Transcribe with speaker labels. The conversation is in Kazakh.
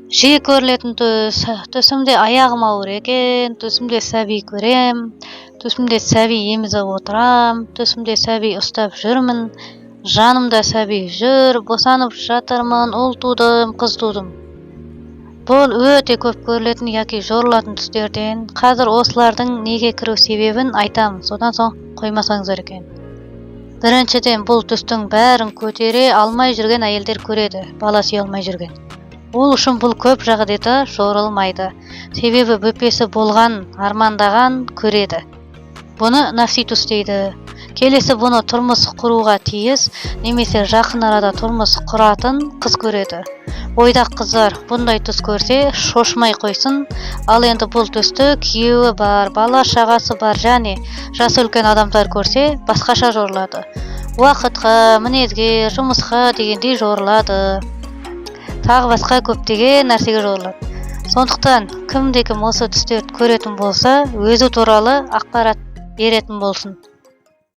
Speaker 1: Жиі көрілетін түсімде аяғым ауыр екен, түсімде сәби көрем, түсімде сәби емізіп отырам, түсімде сәби ұстап жүрмін, жанымда сәби жүр, босанып жатырмын, ұл тудым, қыз тудым. Бұл өте көп көрілетін яки жорылатын түстерден. Қазір осылардың неге кіру себебін айтамын, содан соң қоймасаңыздар екен. Біріншіден, бұл түстің бәрін көтере алмай жүрген әйелдер көреді, бала сүйе алмай жүрген. Ол үшін бұл көп жағдайда жорылмайды. Себебі бөпесі болған, армандаған көреді. Бұны нафси түс дейді. Келесі бұны тұрмыс құруға тиіс, немесе жақын арада тұрмыс құратын қыз көреді. Ойдақ қыздар бұндай түс көрсе, шошмай қойсын. Ал енді бұл түсті күйеуі бар, бала шағасы бар және жасы үлкен адамдар көрсе, басқаша жорылады. Уақытқа, мінезге, жұмысқа дегендей жорылады. Тағы басқа көптеген нәрсеге жорылады. Сондықтан кімде-кім осы түстерді көретін болса, өзі туралы ақпарат беретін болсын.